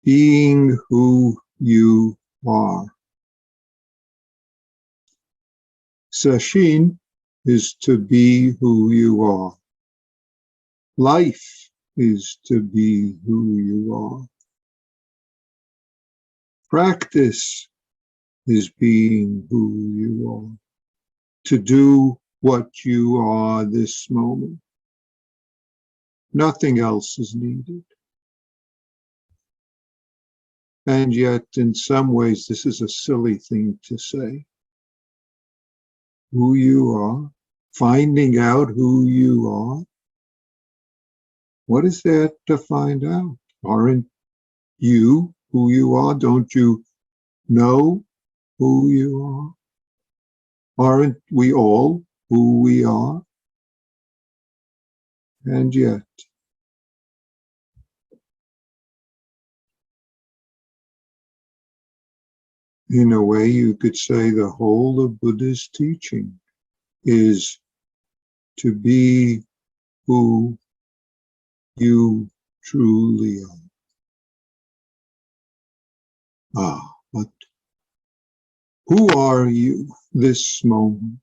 being who you are. Sesshin is to be who you are. Life is to be who you are. Practice is being who you are. To do what you are this moment. Nothing else is needed. And yet, in some ways, this is a silly thing to say. Who you are, finding out who you are. What is there to find out? Aren't you who you are? Don't you know who you are? Aren't we all who we are? And yet, in a way, you could say the whole of Buddha's teaching is to be who you truly are. But who are you this moment?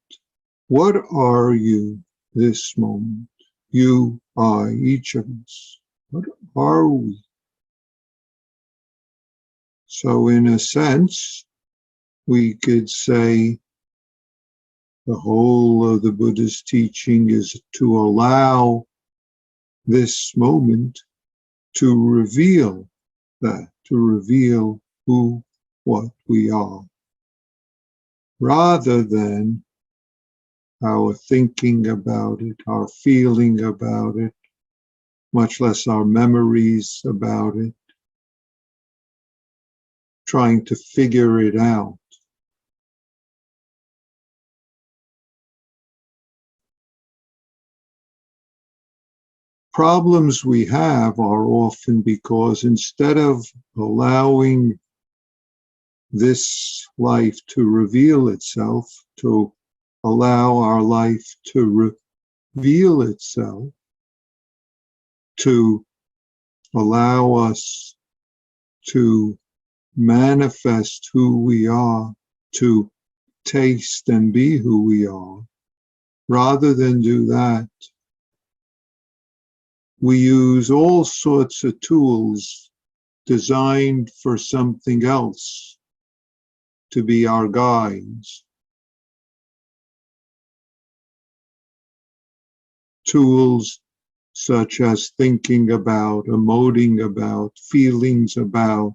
What are you this moment? You are each of us. What are we? So in a sense, we could say the whole of the Buddha's teaching is to allow this moment to reveal that, to reveal who, what we are, rather than our thinking about it, our feeling about it, much less our memories about it, trying to figure it out. Problems we have are often because instead of allowing this life to reveal itself, to allow our life to reveal itself, to allow us to manifest who we are, to taste and be who we are, rather than do that, we use all sorts of tools designed for something else to be our guides. Tools such as thinking about, emoting about, feelings about,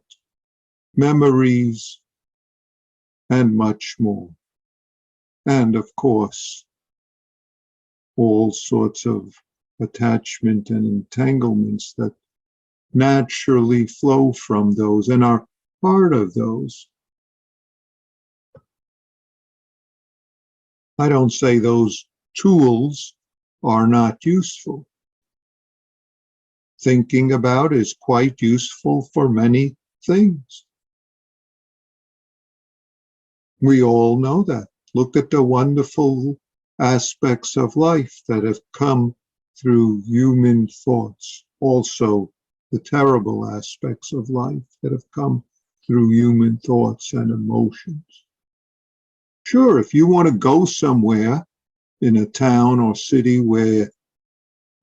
memories, and much more. And of course, all sorts of attachment and entanglements that naturally flow from those and are part of those. I don't say those tools are not useful. Thinking about is quite useful for many things. We all know that. Look at the wonderful aspects of life that have come through human thoughts. Also, the terrible aspects of life that have come through human thoughts and emotions. Sure, if you want to go somewhere in a town or city where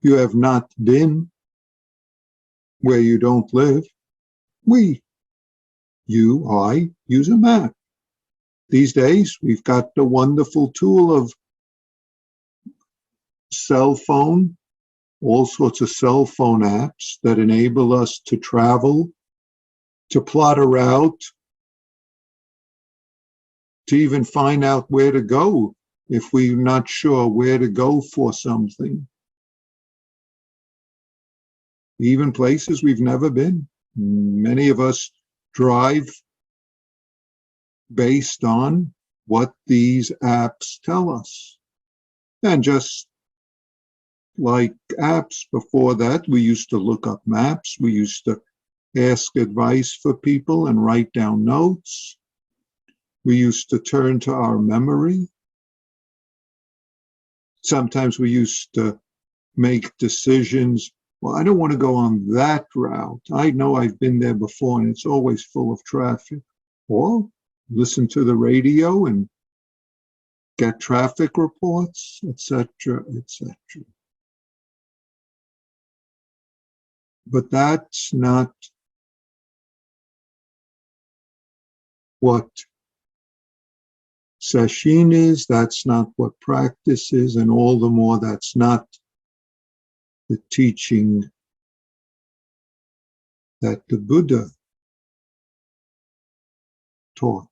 you have not been, where you don't live, I use a map. These days, we've got the wonderful tool of cell phone, all sorts of cell phone apps that enable us to travel, to plot a route, to even find out where to go if we're not sure where to go for something. Even places we've never been. Many of us drive based on what these apps tell us. And just like apps before that, we used to look up maps, we used to ask advice for people and write down notes. We used to turn to our memory. Sometimes we used to make decisions well, I don't want to go on that route. I know I've been there before and it's always full of traffic. Or listen to the radio and get traffic reports, etc., etc. But that's not what sesshin is, that's not what practice is, and all the more that's not the teaching that the Buddha taught.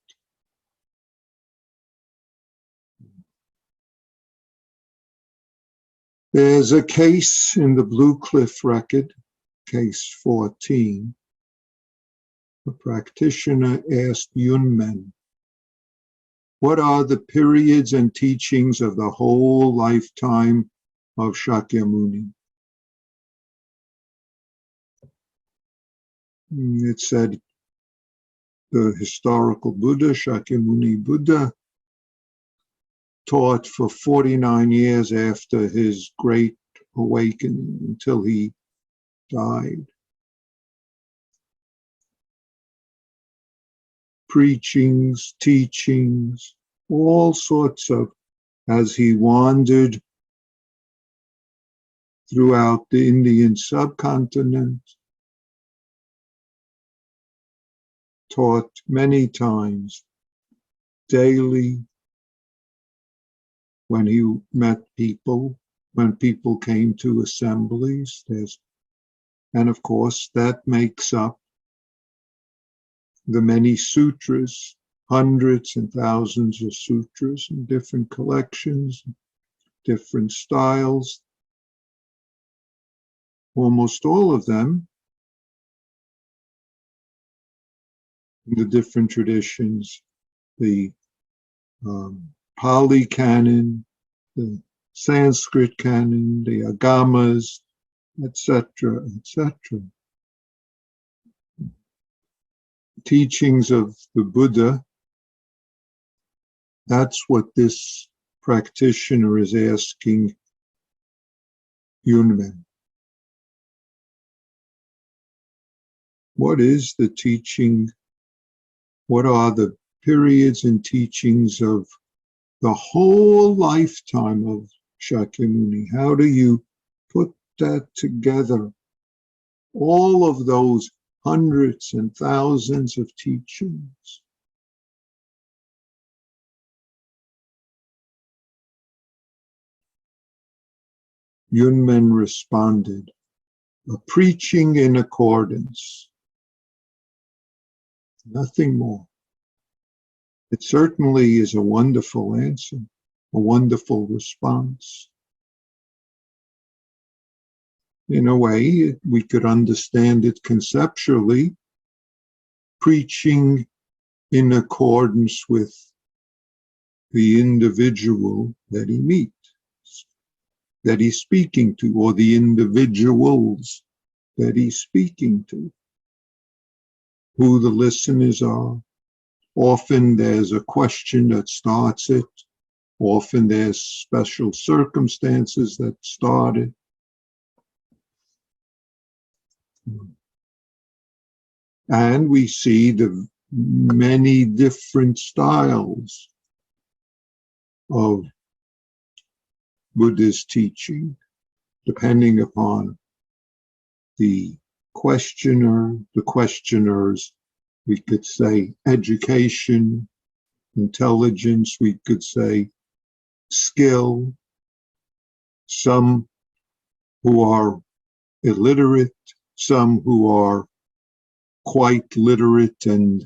There's a case in the Blue Cliff record, case 14. A practitioner asked Yunmen, what are the periods and teachings of the whole lifetime of Shakyamuni? It said the historical Buddha, Shakyamuni Buddha, taught for 49 years after his great awakening until he died. Preachings, teachings, all sorts of, as he wandered throughout the Indian subcontinent, taught many times, daily, when he met people, when people came to assemblies. And of course, that makes up the many sutras, hundreds and thousands of sutras in different collections, different styles. Almost all of them, in the different traditions, the Pali canon, the Sanskrit canon, the Agamas, etc., etc. Teachings of the Buddha, that's what this practitioner is asking Yunmen. What is the teaching? What are the periods and teachings of the whole lifetime of Shakyamuni? How do you put that together? All of those hundreds and thousands of teachings. Yunmen responded, a preaching in accordance. Nothing more. It certainly is a wonderful answer, a wonderful response. In a way, we could understand it conceptually, preaching in accordance with the individual that he meets, that he's speaking to, or the individuals that he's speaking to, who the listeners are. Often there's a question that starts it. Often there's special circumstances that start it. And we see the many different styles of Buddha's teaching, depending upon the questioner, the questioners, we could say education, intelligence, we could say skill, some who are illiterate, some who are quite literate and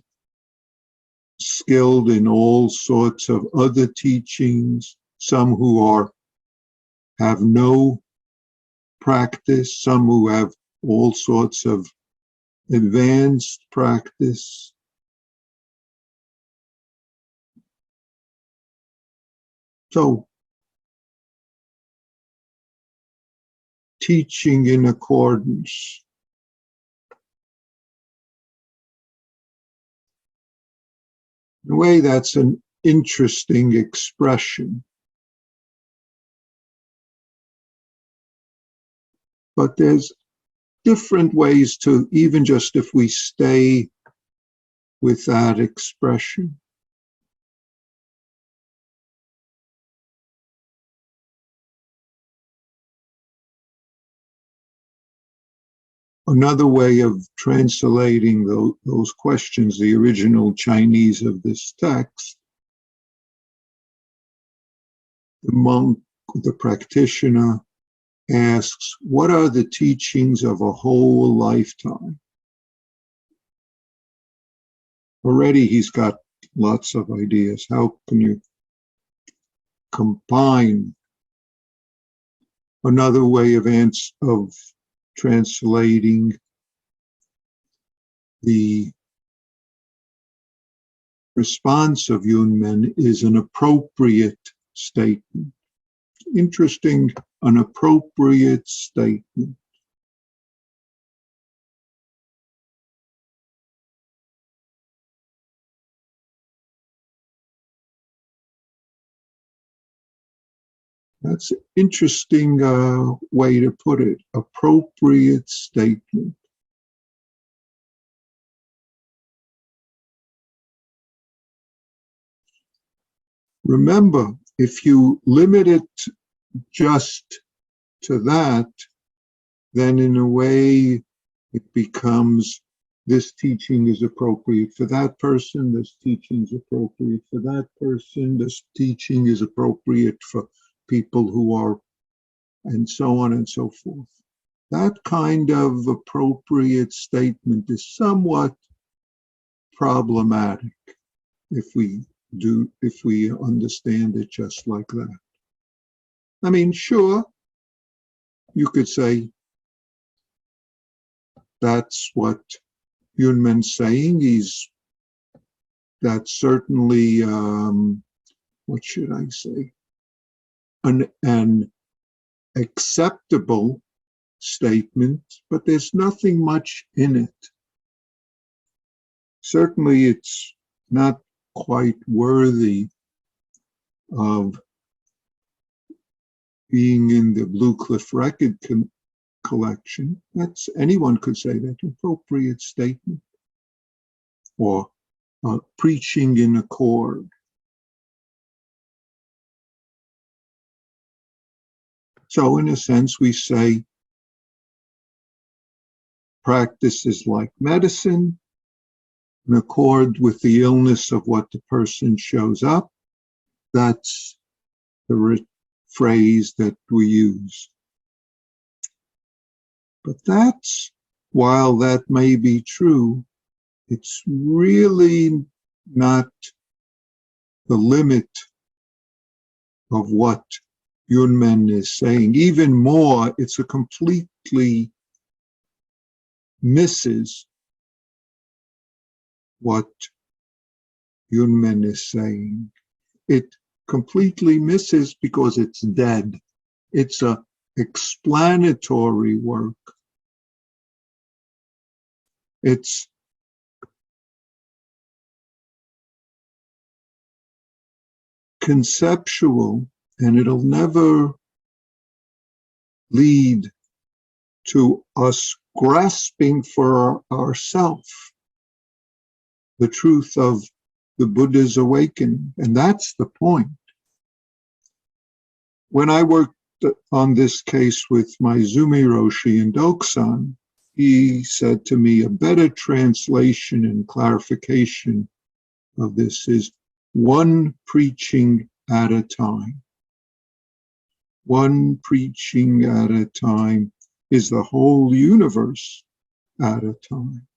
skilled in all sorts of other teachings, some who have no practice, some who have all sorts of advanced practice. So, teaching in accordance. In a way, that's an interesting expression. But there's different ways to, even just if we stay with that expression. Another way of translating those questions, the original Chinese of this text, the monk, the practitioner, asks, what are the teachings of a whole lifetime? Already he's got lots of ideas. How can you combine? Another way of translating the response of Yunmen is an appropriate statement. Interesting, an appropriate statement. That's an interesting way to put it, appropriate statement. Remember, if you limit it just to that, then in a way it becomes this teaching is appropriate for that person, this teaching is appropriate for that person, this teaching is appropriate for people who are, and so on and so forth. That kind of appropriate statement is somewhat problematic if we understand it just like that. I mean, sure, you could say that's what Yunmen's saying. That's certainly, what should I say, an acceptable statement, but there's nothing much in it. Certainly it's not quite worthy of being in the Blue Cliff record collection. That's, anyone could say that, appropriate statement, or preaching in accord. So in a sense, we say practice is like medicine, in accord with the illness of what the person shows up. That's the phrase that we use. But that's, while that may be true, it's really not the limit of what Yunmen is saying. Even more, it's a completely misses what Yunmen is saying. It completely misses because it's dead. It's a explanatory work. It's conceptual, and it'll never lead to us grasping for ourselves the truth of the Buddha's awakening. And that's the point. When I worked on this case with Maizumi Roshi in Doksan, he said to me, a better translation and clarification of this is one preaching at a time. One preaching at a time is the whole universe at a time.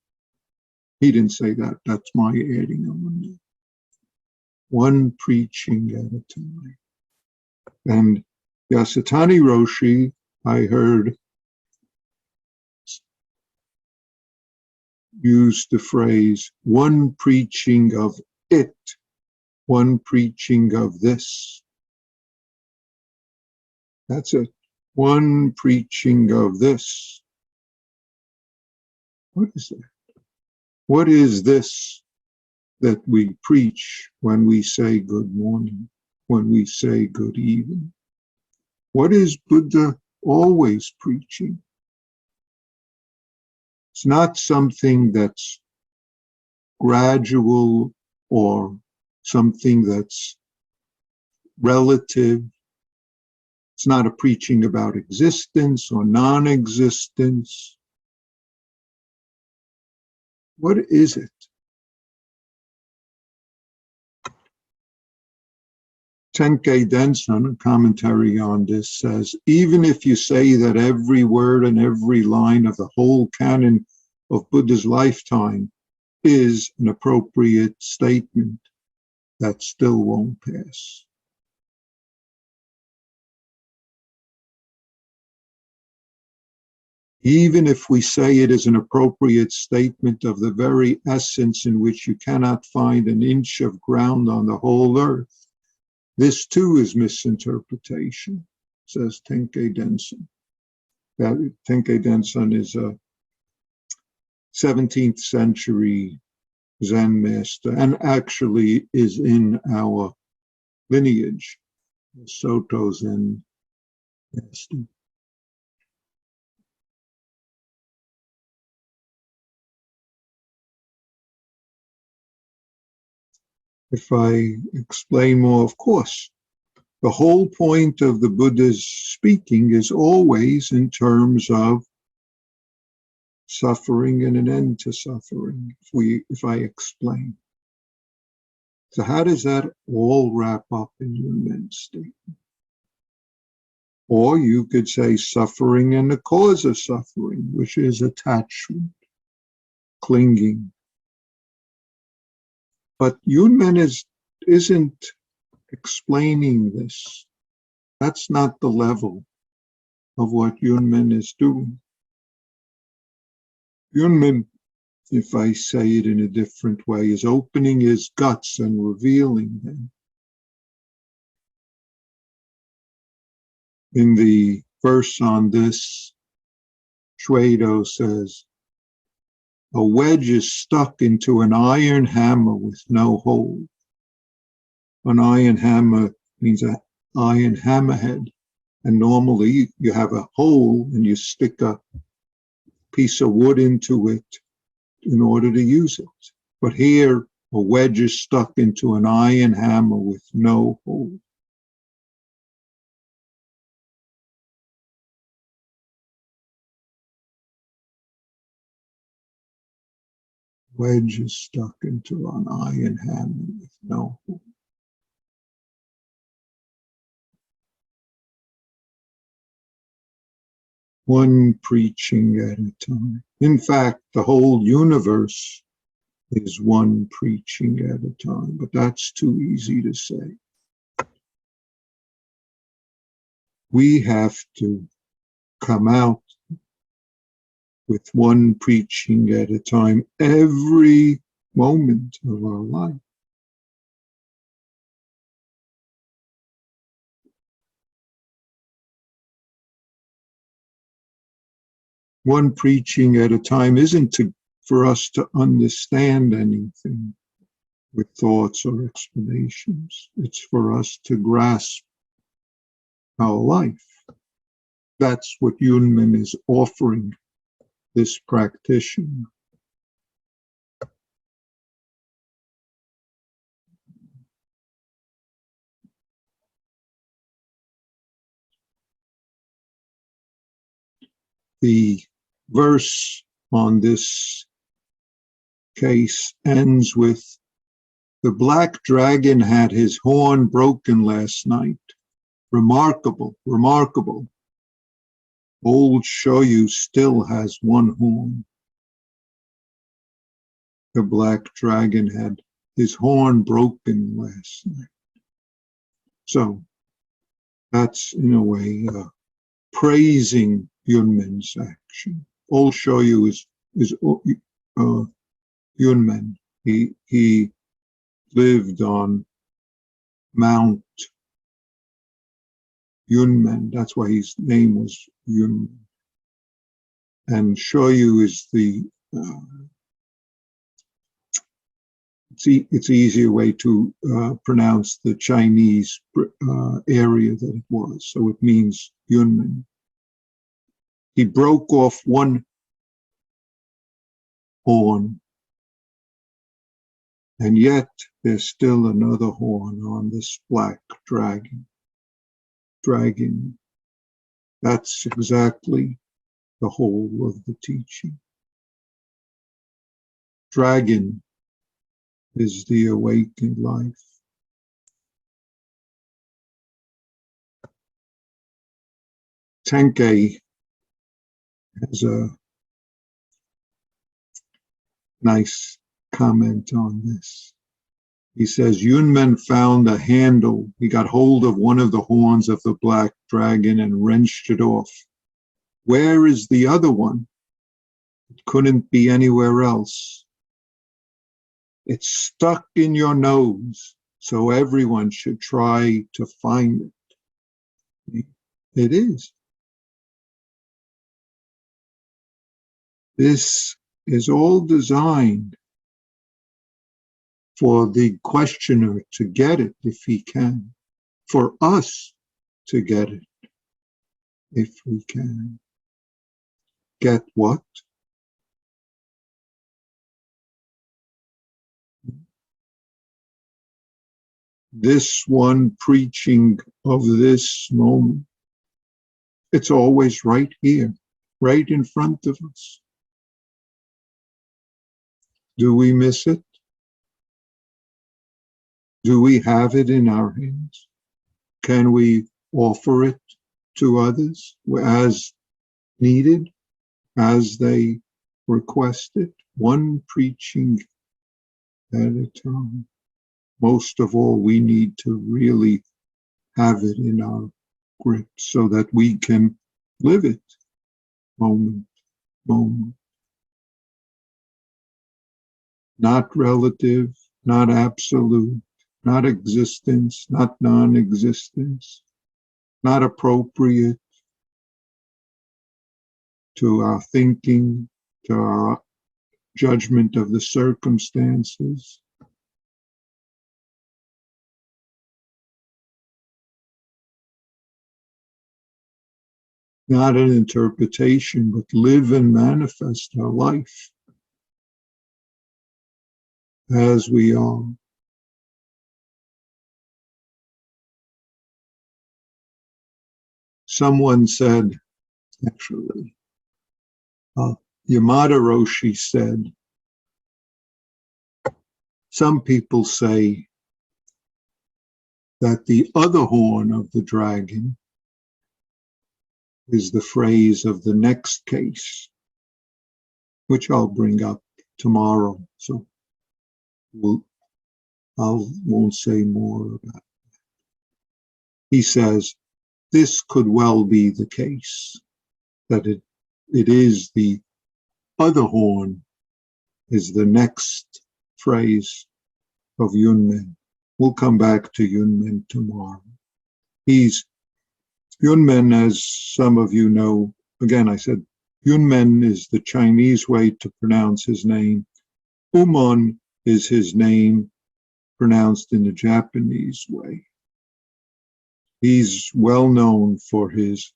He didn't say that, that's my adding on. One preaching at a time. And Yasutani Roshi, I heard, use the phrase, one preaching of it, one preaching of this. That's it. One preaching of this. What is that? What is this that we preach when we say good morning, when we say good evening? What is Buddha always preaching? It's not something that's gradual or something that's relative. It's not a preaching about existence or non-existence. What is it? Tenkei Denson, a commentary on this, says, even if you say that every word and every line of the whole canon of Buddha's lifetime is an appropriate statement, that still won't pass. Even if we say it is an appropriate statement of the very essence in which you cannot find an inch of ground on the whole earth, this too is misinterpretation, says Tenkei Denson. Tenkei Denson is a 17th century Zen master and actually is in our lineage, the Soto Zen master. If I explain more, of course, the whole point of the Buddha's speaking is always in terms of suffering and an end to suffering, if I explain. So how does that all wrap up in Yunmen's statement? Or you could say suffering and the cause of suffering, which is attachment, clinging. But Yunmen isn't explaining this. That's not the level of what Yunmen is doing. Yunmen, if I say it in a different way, is opening his guts and revealing them. In the verse on this, Shuedo says, a wedge is stuck into an iron hammer with no hole. An iron hammer means an iron hammerhead. And normally you have a hole and you stick a piece of wood into it in order to use it. But here, a wedge is stuck into an iron hammer with no hole. Wedge is stuck into an iron hammer with no hole. One preaching at a time. In fact, the whole universe is one preaching at a time, but that's too easy to say. We have to come out with one preaching at a time every moment of our life. One preaching at a time isn't for us to understand anything with thoughts or explanations. It's for us to grasp our life. That's what Yunmen is offering this practitioner. The verse on this case ends with, the black dragon had his horn broken last night. Remarkable, remarkable. Old Shoyu still has one horn. The black dragon had his horn broken last night. So that's in a way praising Yunmen's action. Old Shoyu is Yunmen. He lived on Mount Yunmen. That's why his name was Yunmen. And Shoyu is the it's an easier way to pronounce the Chinese area that it was. So it means Yunmen. He broke off one horn. And yet there's still another horn on this black dragon. That's exactly the whole of the teaching. Dragon is the awakened life. Tenkei has a nice comment on this. He says, Yunmen found a handle. He got hold of one of the horns of the black dragon and wrenched it off. Where is the other one? It couldn't be anywhere else. It's stuck in your nose, so everyone should try to find it. It is. This is all designed for the questioner to get it if he can, for us to get it if we can. Get what? This one preaching of this moment. It's always right here, right in front of us. Do we miss it? Do we have it in our hands? Can we offer it to others as needed, as they request it? One preaching at a time. Most of all, we need to really have it in our grip so that we can live it moment, moment. Not relative, not absolute, not existence, not non-existence, not appropriate to our thinking, to our judgment of the circumstances. Not an interpretation, but live and manifest our life as we are. Someone said, actually, Yamada Roshi said, some people say that the other horn of the dragon is the phrase of the next case, which I'll bring up tomorrow. So I won't say more about that. He says, this could well be the case, that it is the other horn is the next phrase of Yunmen. We'll come back to Yunmen tomorrow. Yunmen, as some of you know, again, I said, Yunmen is the Chinese way to pronounce his name. Umon is his name pronounced in the Japanese way. He's well known for his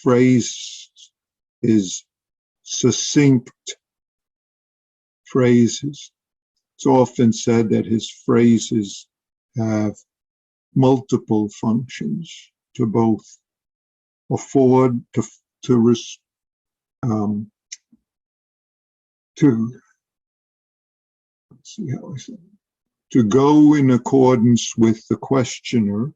phrase, his succinct phrases. It's often said that his phrases have multiple functions to both afford to let's see how I say it, to go in accordance with the questioner,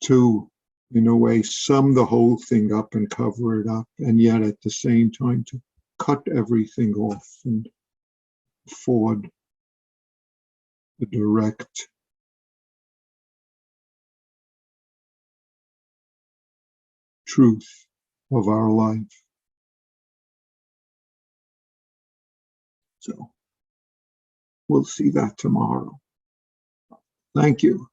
to, in a way, sum the whole thing up and cover it up, and yet at the same time to cut everything off and afford the direct truth of our life. So we'll see that tomorrow. Thank you.